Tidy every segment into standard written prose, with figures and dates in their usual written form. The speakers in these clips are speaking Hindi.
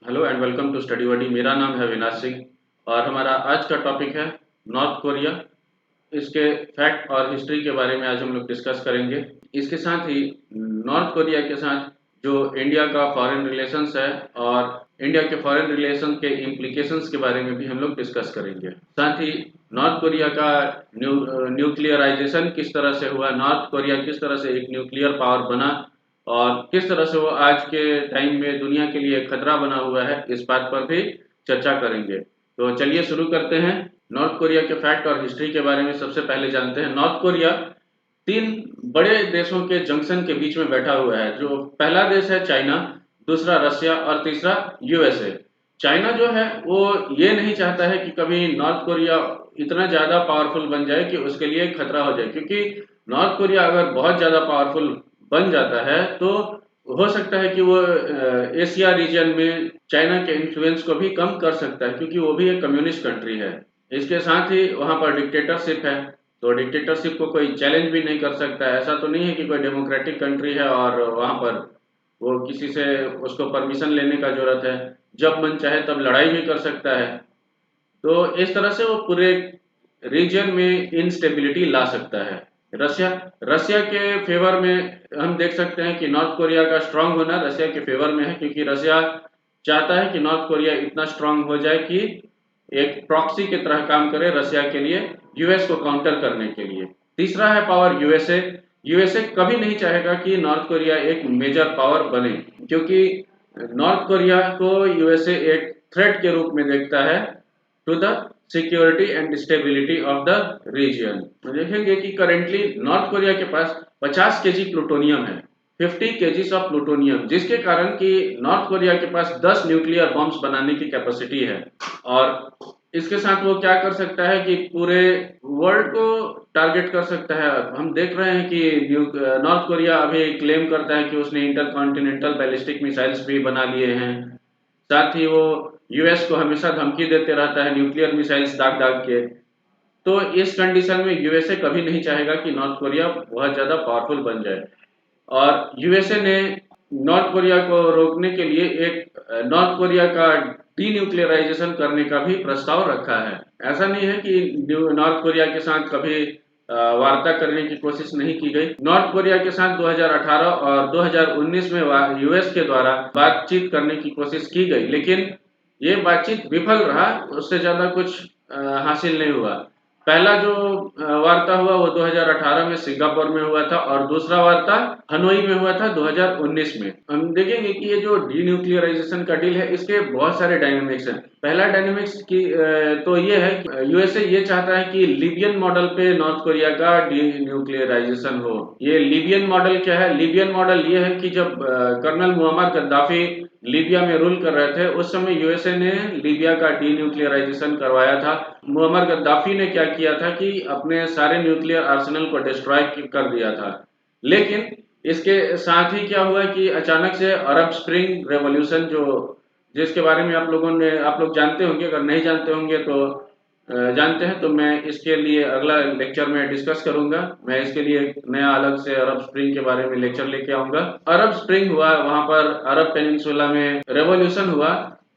Hello and welcome to study buddy. मेरा नाम है अविनाश सिंह और हमारा आज का टॉपिक है नॉर्थ कोरिया। इसके फैक्ट और हिस्ट्री के बारे में आज हम लोग डिस्कस करेंगे। इसके साथ ही नॉर्थ कोरिया के साथ जो इंडिया का फॉरेन रिलेशंस है और इंडिया के फॉरेन रिलेशन के इम्प्लीकेशंस के बारे में भी हम लोग डिस्कस करेंगे। साथ ही नॉर्थ कोरिया का न्यूक्लियराइजेशन किस तरह से हुआ, नॉर्थ कोरिया किस तरह से एक न्यूक्लियर पावर बना और किस तरह से वो आज के टाइम में दुनिया के लिए खतरा बना हुआ है, इस बात पर भी चर्चा करेंगे। तो चलिए शुरू करते हैं। नॉर्थ कोरिया के फैक्ट और हिस्ट्री के बारे में सबसे पहले जानते हैं। नॉर्थ कोरिया तीन बड़े देशों के जंक्शन के बीच में बैठा हुआ है। जो पहला देश है चाइना, दूसरा रशिया और तीसरा यूएसए। चाइना जो है वो ये नहीं चाहता है कि कभी नॉर्थ कोरिया इतना ज़्यादा पावरफुल बन जाए कि उसके लिए खतरा हो जाए, क्योंकि नॉर्थ कोरिया अगर बहुत ज़्यादा पावरफुल बन जाता है तो हो सकता है कि वो एशिया रीजन में चाइना के इन्फ्लुएंस को भी कम कर सकता है, क्योंकि वो भी एक कम्युनिस्ट कंट्री है। इसके साथ ही वहाँ पर डिक्टेटरशिप है, तो डिक्टेटरशिप को कोई चैलेंज भी नहीं कर सकता है। ऐसा तो नहीं है कि कोई डेमोक्रेटिक कंट्री है और वहाँ पर वो किसी से उसको परमिशन लेने का जरूरत है, जब मन चाहे तब लड़ाई भी कर सकता है। तो इस तरह से वो पूरे रीजन में इंस्टेबिलिटी ला सकता है। रशिया रशिया के फेवर में हम देख सकते हैं कि नॉर्थ कोरिया का स्ट्रांग होना रशिया के फेवर में है, क्योंकि रशिया चाहता है कि नॉर्थ कोरिया इतना स्ट्रांग हो जाए कि एक प्रॉक्सी की तरह काम करे रशिया के लिए, यूएस को काउंटर करने के लिए। तीसरा है पावर यूएसए। यूएसए कभी नहीं चाहेगा कि नॉर्थ कोरिया एक मेजर पावर बने, क्योंकि नॉर्थ कोरिया को यूएसए एक थ्रेट के रूप में देखता है to the security and stability of the region. देखेंगे कि करेंटली नॉर्थ कोरिया के पास 50 केजी प्लूटोनियम है, 50 केजीज ऑफ प्लूटोनियम, जिसके कारण कि नॉर्थ कोरिया के पास 10 न्यूक्लियर बॉम्ब्स बनाने की कैपेसिटी है। और इसके साथ वो क्या कर सकता है कि पूरे वर्ल्ड को टारगेट कर सकता है। हम देख रहे हैं कि नॉर्थ कोरिया अभी क्लेम करता है कि उसने इंटरकॉन्टिनेंटल बैलिस्टिक मिसाइल्स भी बना लिए हैं। साथ ही वो यूएस को हमेशा धमकी देते रहता है न्यूक्लियर मिसाइल्स दाग दाग के। तो इस कंडीशन में यूएसए कभी नहीं चाहेगा कि नॉर्थ कोरिया बहुत ज़्यादा पावरफुल बन जाए। और यूएसए ने नॉर्थ कोरिया को रोकने के लिए एक नॉर्थ कोरिया का डीन्यूक्लियराइजेशन करने का भी प्रस्ताव रखा है। ऐसा नहीं है कि नॉर्थ कोरिया के साथ कभी वार्ता करने की कोशिश नहीं की गई। नॉर्थ कोरिया के साथ 2018 और 2019 में यूएस के द्वारा बातचीत करने की कोशिश की गई, लेकिन ये बातचीत विफल रहा, उससे ज़्यादा कुछ हासिल नहीं हुआ। पहला जो वार्ता हुआ वो 2018 में सिंगापुर में हुआ था और दूसरा वार्ता हनोई में हुआ था 2019 में। हम देखेंगे कि ये जो डीन्यूक्लियराइजेशन का डील है, इसके बहुत सारे डायनेमिक्स हैं। पहला डायनेमिक्स की तो ये है कि यूएसए ये चाहता है कि लीबियन मॉडल पे नॉर्थ कोरिया का डीन्यूक्लियराइजेशन हो। ये लीबियन मॉडल क्या है? लीबियन मॉडल ये है कि जब कर्नल मुअम्मर गद्दाफी लीबिया में रूल कर रहे थे, उस समय यूएसए ने लीबिया का डीन्यूक्लियराइजेशन करवाया था। मुअम्मर गद्दाफी ने क्या किया था कि अपने सारे न्यूक्लियर आर्सेनल को डिस्ट्रॉय कर दिया था। लेकिन इसके साथ ही क्या हुआ कि अचानक से अरब स्प्रिंग रेवोल्यूशन, जो जिसके बारे में आप लोग जानते होंगे, अगर नहीं जानते होंगे तो जानते हैं, तो मैं इसके लिए अगला लेक्चर में डिस्कस करूंगा। मैं इसके लिए एक नया अलग से अरब स्प्रिंग के बारे में लेक्चर लेके आऊंगा। अरब स्प्रिंग हुआ, वहां पर अरब पेनिनसुला में रेवोल्यूशन हुआ,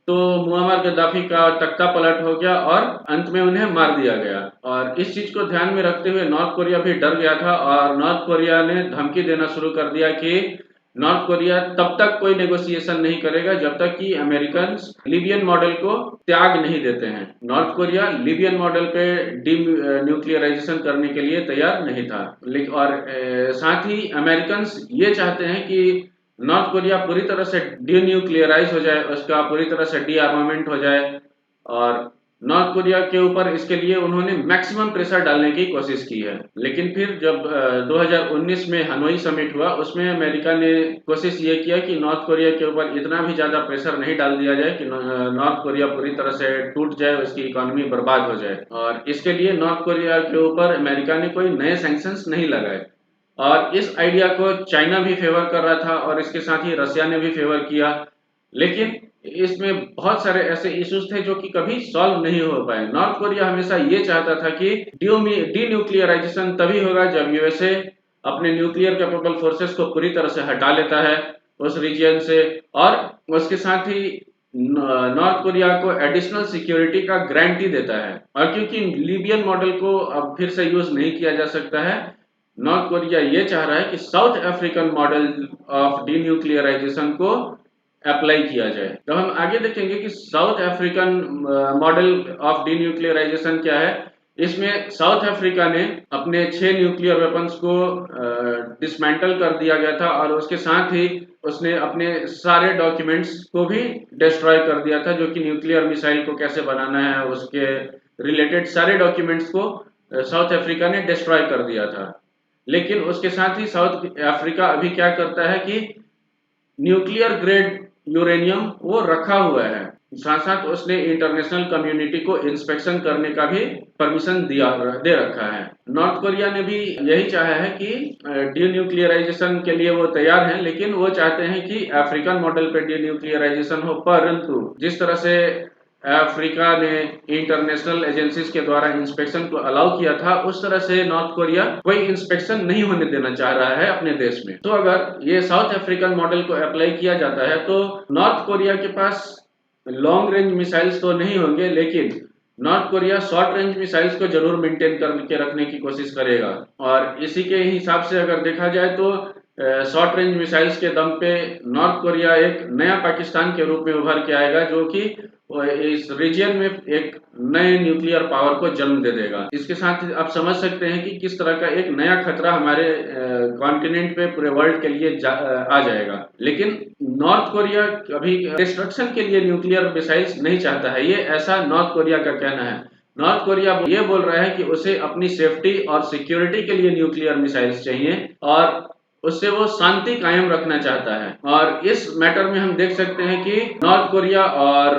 तो मुअम्मर गद्दाफी का तख्ता पलट हो गया और अंत में उन्हें मार दिया गया। और इस चीज को ध्यान में रखते हुए नॉर्थ कोरिया भी डर गया था और नॉर्थ कोरिया ने धमकी देना शुरू कर दिया कि नॉर्थ कोरिया तब तक कोई नेगोशिएशन नहीं करेगा जब तक कि अमेरिकन लीबियन मॉडल को त्याग नहीं देते हैं। नॉर्थ कोरिया लीबियन मॉडल पे डी न्यूक्लियराइजेशन करने के लिए तैयार नहीं था। और साथ ही अमेरिकन ये चाहते हैं कि नॉर्थ कोरिया पूरी तरह से डीन्यूक्लियराइज हो जाए, उसका पूरी तरह से डी आर्मामेंट हो जाए। और नॉर्थ कोरिया के ऊपर इसके लिए उन्होंने मैक्सिमम प्रेशर डालने की कोशिश की है। लेकिन फिर जब 2019 में हनोई समिट हुआ, उसमें अमेरिका ने कोशिश ये किया कि नॉर्थ कोरिया के ऊपर इतना भी ज़्यादा प्रेशर नहीं डाल दिया जाए कि नॉर्थ कोरिया पूरी तरह से टूट जाए, उसकी इकोनॉमी बर्बाद हो जाए। और इसके लिए नॉर्थ कोरिया के ऊपर अमेरिका ने कोई नए सैंक्शंस नहीं लगाए। और इस आइडिया को चाइना भी फेवर कर रहा था और इसके साथ ही रशिया ने भी फेवर किया। लेकिन इसमें बहुत सारे ऐसे इश्यूज थे जो कि कभी सॉल्व नहीं हो पाए। नॉर्थ कोरिया हमेशा ये चाहता था कि डीन्यूक्लियराइजेशन तभी होगा जब यूएसए अपने न्यूक्लियर कैपेबल फोर्सेस को पूरी तरह से हटा लेता है उस रीजन से। और उसके साथ ही नॉर्थ कोरिया को एडिशनल सिक्योरिटी का गारंटी देता है। और क्योंकि लीबियन मॉडल को अब फिर से यूज नहीं किया जा सकता है, नॉर्थ कोरिया ये चाह रहा है कि south African model of denuclearisation को अप्लाई किया जाए। तो हम आगे देखेंगे कि south African model of denuclearisation क्या है। इसमें साउथ अफ्रीका ने अपने 6 न्यूक्लियर वेपन्स को डिसमेंटल कर दिया गया था और उसके साथ ही उसने अपने सारे डॉक्यूमेंट्स को भी डिस्ट्रॉय कर दिया था, जो कि न्यूक्लियर मिसाइल को कैसे बनाना है उसके रिलेटेड सारे डॉक्यूमेंट्स को साउथ अफ्रीका ने डिस्ट्रॉय कर दिया था। लेकिन उसके साथ ही साउथ अफ्रीका अभी क्या करता है कि न्यूक्लियर ग्रेड यूरेनियम वो रखा हुआ है। साथ साथ उसने इंटरनेशनल कम्युनिटी को इंस्पेक्शन करने का भी परमिशन दे रखा है। नॉर्थ कोरिया ने भी यही चाहा है कि डीन्यूक्लियराइजेशन के लिए वो तैयार हैं, लेकिन वो चाहते हैं कि अफ्रीकन मॉडल पे डीन्यूक्लियराइजेशन हो, परंतु जिस तरह से अफ्रीका ने इंटरनेशनल एजेंसीज के द्वारा इंस्पेक्शन को अलाउ किया था, उस तरह से नॉर्थ कोरिया कोई इंस्पेक्शन नहीं होने देना चाह रहा है अपने देश में। तो अगर ये साउथ अफ्रीकन मॉडल को अप्लाई किया जाता है तो नॉर्थ कोरिया के पास लॉन्ग रेंज मिसाइल्स तो नहीं होंगे, लेकिन north Korea short range missiles को जरूर मेंटेन करके रखने की कोशिश करेगा। और इसी के हिसाब से अगर देखा जाए तो शॉर्ट रेंज मिसाइल्स के दम पे नॉर्थ कोरिया एक नया पाकिस्तान के रूप में उभर के आएगा, जो कि इस रीजन में एक नए न्यूक्लियर पावर को जन्म दे देगा। इसके साथ ही आप समझ सकते हैं कि किस तरह का एक नया खतरा हमारे कॉन्टिनेंट पे पूरे वर्ल्ड के लिए आ जाएगा। लेकिन नॉर्थ कोरिया अभी डिस्ट्रक्शन के लिए न्यूक्लियर मिसाइल्स नहीं चाहता है, ये ऐसा नॉर्थ कोरिया का कहना है। नॉर्थ कोरिया ये बोल रहा है कि उसे अपनी सेफ्टी और सिक्योरिटी के लिए न्यूक्लियर मिसाइल्स चाहिए और उससे वो शांति कायम रखना चाहता है। और इस मैटर में हम देख सकते हैं कि नॉर्थ कोरिया और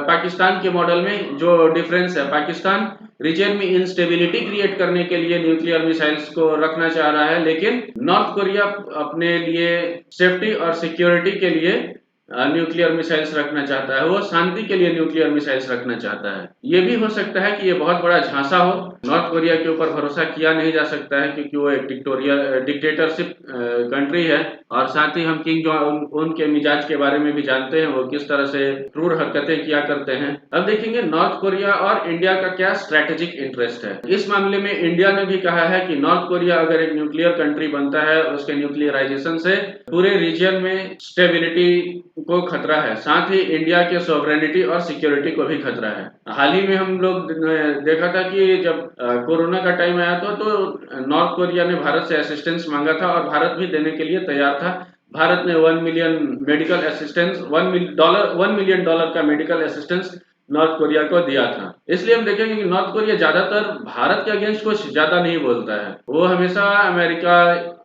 पाकिस्तान के मॉडल में जो डिफरेंस है, पाकिस्तान रीजन में इंस्टेबिलिटी क्रिएट करने के लिए न्यूक्लियर मिसाइल्स को रखना चाह रहा है, लेकिन नॉर्थ कोरिया अपने लिए सेफ्टी और सिक्योरिटी के लिए न्यूक्लियर मिसाइल्स रखना चाहता है। वो शांति के लिए न्यूक्लियर मिसाइल्स रखना चाहता है। ये भी हो सकता है कि ये बहुत बड़ा झांसा हो। नॉर्थ कोरिया के ऊपर भरोसा किया नहीं जा सकता है, क्योंकि वो एक डिक्टेटरशिप कंट्री है। और साथ ही हम किंग जोंग उन के मिजाज के बारे में भी जानते हैं, वो किस तरह से क्रूर हरकतें किया करते हैं। अब देखेंगे नॉर्थ कोरिया और इंडिया का क्या स्ट्रेटेजिक इंटरेस्ट है। इस मामले में इंडिया ने भी कहा है कि नॉर्थ कोरिया अगर एक न्यूक्लियर कंट्री बनता है, उसके न्यूक्लियराइजेशन से पूरे रीजन में स्टेबिलिटी को खतरा है, साथ ही इंडिया के सॉवरेनिटी और सिक्योरिटी को भी खतरा है। हाल ही में हम लोग देखा था कि जब कोरोना का टाइम आया तो नॉर्थ कोरिया ने भारत से असिस्टेंस मांगा था और भारत भी देने के लिए तैयार था। भारत ने $1 मिलियन मेडिकल असिस्टेंस $1 मिलियन का मेडिकल असिस्टेंस नॉर्थ कोरिया को दिया था। इसलिए हम देखेंगे कि नॉर्थ कोरिया ज्यादातर भारत के अगेंस्ट कुछ ज्यादा नहीं बोलता है। वो हमेशा अमेरिका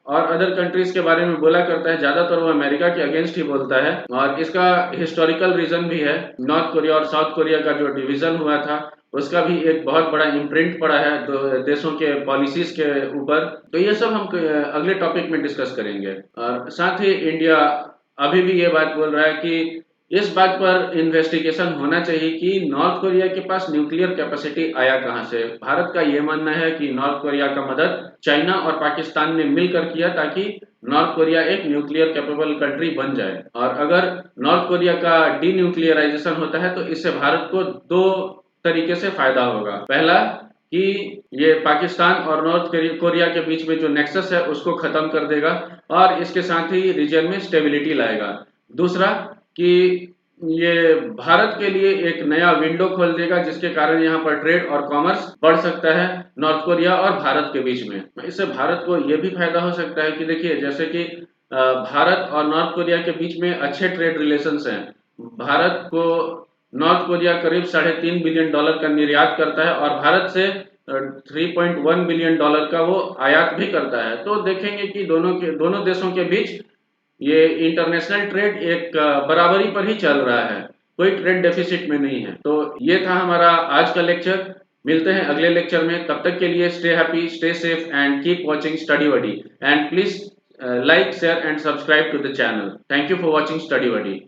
और अदर कंट्रीज के बारे में बोला करता है, ज्यादातर वो अमेरिका के अगेंस्ट ही बोलता है। और इसका हिस्टोरिकल रीजन भी है। नॉर्थ कोरिया और साउथ कोरिया का जो डिवीजन हुआ था, उसका भी एक बहुत बड़ा इम्प्रिंट पड़ा है देशों के पॉलिसीज के ऊपर। तो ये सब हम अगले टॉपिक में डिस्कस करेंगे। और साथ ही इंडिया अभी भी ये बात बोल रहा है कि इस बात पर इन्वेस्टिगेशन होना चाहिए कि नॉर्थ कोरिया के पास न्यूक्लियर कैपेसिटी आया कहां से। भारत का ये मानना है कि नॉर्थ कोरिया का मदद चाइना और पाकिस्तान ने मिलकर किया, ताकि नॉर्थ कोरिया एक न्यूक्लियर कैपेबल कंट्री बन जाए। और अगर नॉर्थ कोरिया का डीन्यूक्लियराइजेशन होता है तो इससे भारत को दो तरीके से फायदा होगा। पहला कि ये पाकिस्तान और नॉर्थ कोरिया के बीच में जो नेक्सस है उसको खत्म कर देगा और इसके साथ ही रीजन में स्टेबिलिटी लाएगा। दूसरा कि ये भारत के लिए एक नया विंडो खोल देगा, जिसके कारण यहाँ पर ट्रेड और कॉमर्स बढ़ सकता है नॉर्थ कोरिया और भारत के बीच में। इससे भारत को ये भी फायदा हो सकता है कि देखिए, जैसे कि भारत और नॉर्थ कोरिया के बीच में अच्छे ट्रेड रिलेशंस हैं। भारत को नॉर्थ कोरिया करीब $3.5 बिलियन का निर्यात करता है और भारत से $3.1 बिलियन का वो आयात भी करता है। तो देखेंगे कि दोनों देशों के बीच ये इंटरनेशनल ट्रेड एक बराबरी पर ही चल रहा है, कोई ट्रेड डेफिसिट में नहीं है। तो ये था हमारा आज का लेक्चर। मिलते हैं अगले लेक्चर में, तब तक के लिए stay happy, stay safe and keep watching study buddy and please like, share and subscribe to the channel. Thank you for watching Study Buddy.